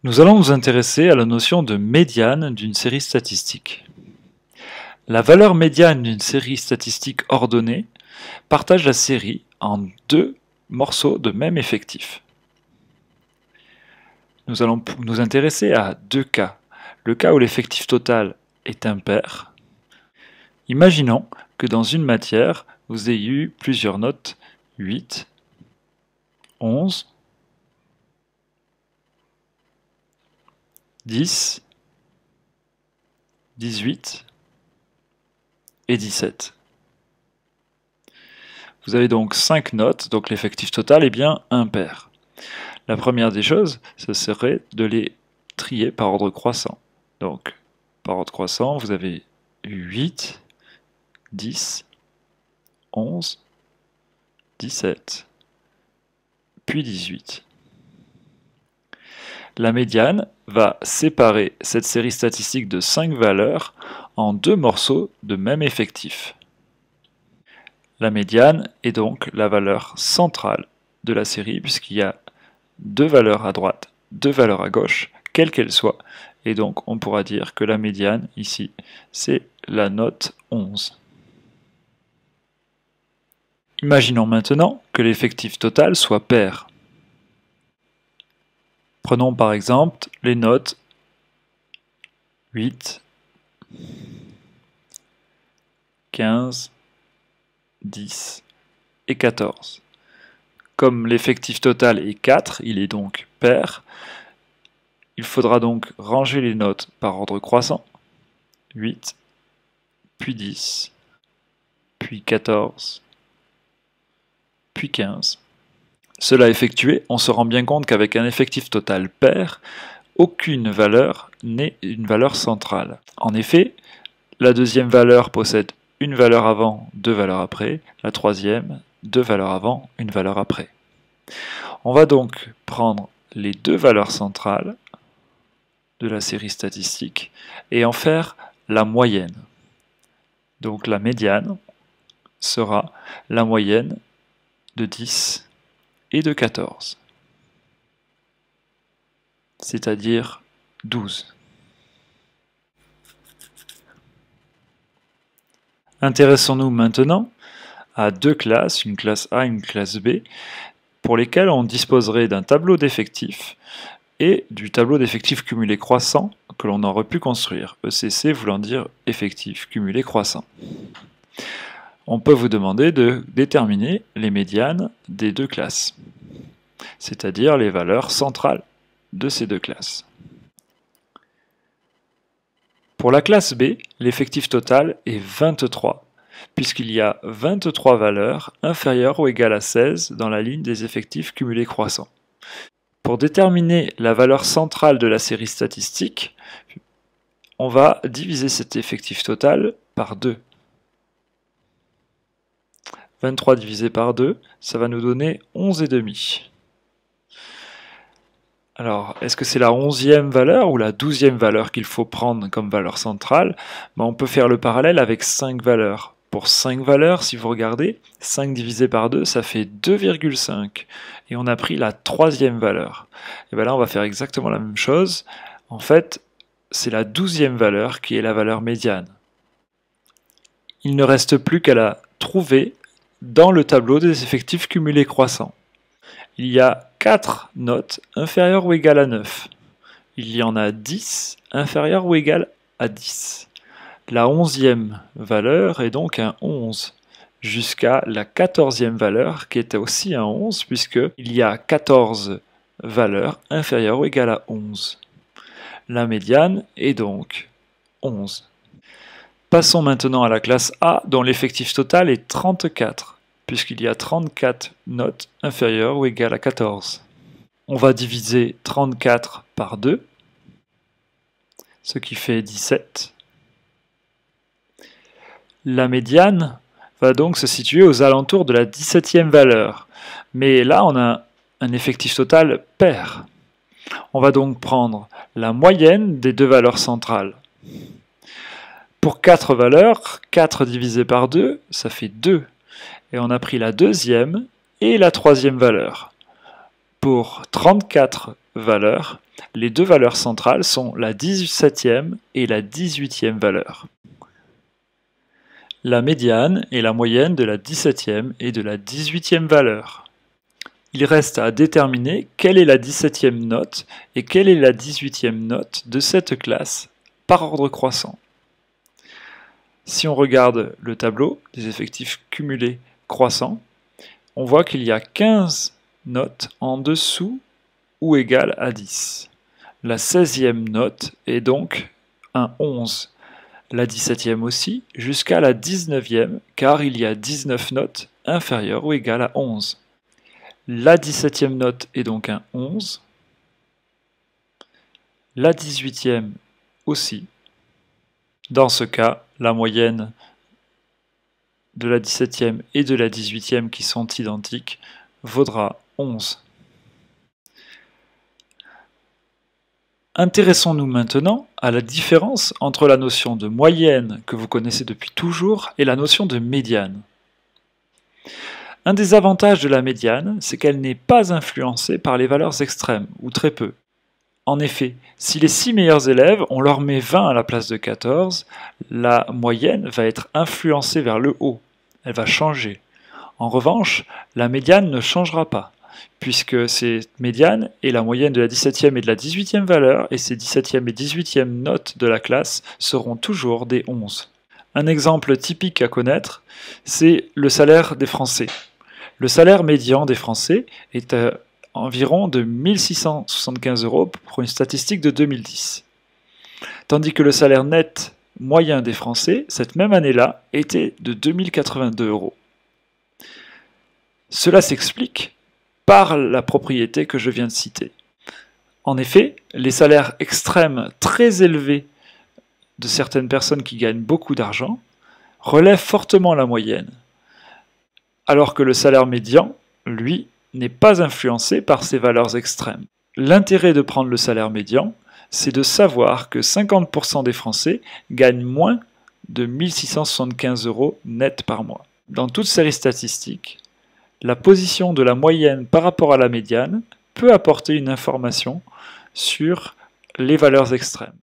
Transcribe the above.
Nous allons nous intéresser à la notion de médiane d'une série statistique. La valeur médiane d'une série statistique ordonnée partage la série en deux morceaux de même effectif. Nous allons nous intéresser à deux cas. Le cas où l'effectif total est impair. Imaginons que dans une matière, vous ayez eu plusieurs notes 8, 11, 10, 18 et 17. Vous avez donc 5 notes, donc l'effectif total est bien impair. La première des choses, ce serait de les trier par ordre croissant. Donc, par ordre croissant, vous avez 8, 10, 11, 17, puis 18. La médiane va séparer cette série statistique de 5 valeurs en deux morceaux de même effectif. La médiane est donc la valeur centrale de la série puisqu'il y a deux valeurs à droite, deux valeurs à gauche, quelles qu'elles soient. Et donc on pourra dire que la médiane ici, c'est la note 11. Imaginons maintenant que l'effectif total soit pair. Prenons par exemple les notes 8, 15, 10 et 14. Comme l'effectif total est 4, il est donc pair. Il faudra donc ranger les notes par ordre croissant. 8, puis 10, puis 14, puis 15. Cela effectué, on se rend bien compte qu'avec un effectif total pair, aucune valeur n'est une valeur centrale. En effet, la deuxième valeur possède une valeur avant, deux valeurs après, la troisième, deux valeurs avant, une valeur après. On va donc prendre les deux valeurs centrales de la série statistique et en faire la moyenne. Donc la médiane sera la moyenne de 10 et de 14, c'est-à-dire 12. Intéressons-nous maintenant à deux classes, une classe A et une classe B, pour lesquelles on disposerait d'un tableau d'effectifs et du tableau d'effectifs cumulés croissants que l'on aurait pu construire, ECC voulant dire effectif cumulé croissant. On peut vous demander de déterminer les médianes des deux classes, c'est-à-dire les valeurs centrales de ces deux classes. Pour la classe B, l'effectif total est 23, puisqu'il y a 23 valeurs inférieures ou égales à 16 dans la ligne des effectifs cumulés croissants. Pour déterminer la valeur centrale de la série statistique, on va diviser cet effectif total par 2. 23 divisé par 2, ça va nous donner 11,5. Alors, est-ce que c'est la 11e valeur ou la 12e valeur qu'il faut prendre comme valeur centrale? On peut faire le parallèle avec 5 valeurs. Pour 5 valeurs, si vous regardez, 5 divisé par 2, ça fait 2,5. Et on a pris la 3e valeur. Et bien là, on va faire exactement la même chose. En fait, c'est la 12e valeur qui est la valeur médiane. Il ne reste plus qu'à la trouver dans le tableau des effectifs cumulés croissants. Il y a 4 notes inférieures ou égales à 9. Il y en a 10 inférieures ou égales à 10. La 11e valeur est donc un 11, jusqu'à la 14e valeur qui est aussi un 11, puisqu'il y a 14 valeurs inférieures ou égales à 11. La médiane est donc 11. Passons maintenant à la classe A, dont l'effectif total est 34, puisqu'il y a 34 notes inférieures ou égales à 14. On va diviser 34 par 2, ce qui fait 17. La médiane va donc se situer aux alentours de la 17e valeur, mais là on a un effectif total pair. On va donc prendre la moyenne des deux valeurs centrales. Pour 4 valeurs, 4 divisé par 2, ça fait 2. Et on a pris la deuxième et la troisième valeur. Pour 34 valeurs, Les deux valeurs centrales sont la 17e et la 18e valeur. La médiane est la moyenne de la 17e et de la 18e valeur. Il reste à déterminer quelle est la 17e note et quelle est la 18e note de cette classe par ordre croissant. Si on regarde le tableau des effectifs cumulés croissants, on voit qu'il y a 15 notes en dessous ou égales à 10. La 16e note est donc un 11. La 17e aussi, jusqu'à la 19e, car il y a 19 notes inférieures ou égales à 11. La 17e note est donc un 11. La 18e aussi. Dans ce cas, la moyenne de la 17e et de la 18e qui sont identiques vaudra 11. Intéressons-nous maintenant à la différence entre la notion de moyenne que vous connaissez depuis toujours et la notion de médiane. Un des avantages de la médiane, c'est qu'elle n'est pas influencée par les valeurs extrêmes, ou très peu. En effet, si les 6 meilleurs élèves, on leur met 20 à la place de 14, la moyenne va être influencée vers le haut, elle va changer. En revanche, la médiane ne changera pas, puisque cette médiane est la moyenne de la 17e et de la 18e valeur, et ces 17e et 18e notes de la classe seront toujours des 11. Un exemple typique à connaître, c'est le salaire des Français. Le salaire médian des Français est à environ de 1 675 € pour une statistique de 2010. Tandis que le salaire net moyen des Français, cette même année-là, était de 2 082 €. Cela s'explique par la propriété que je viens de citer. En effet, les salaires extrêmes très élevés de certaines personnes qui gagnent beaucoup d'argent relèvent fortement la moyenne, alors que le salaire médian, lui, n'est pas influencé par ces valeurs extrêmes. L'intérêt de prendre le salaire médian, c'est de savoir que 50% des Français gagnent moins de 1 675 € net par mois. Dans toute série statistique, la position de la moyenne par rapport à la médiane peut apporter une information sur les valeurs extrêmes.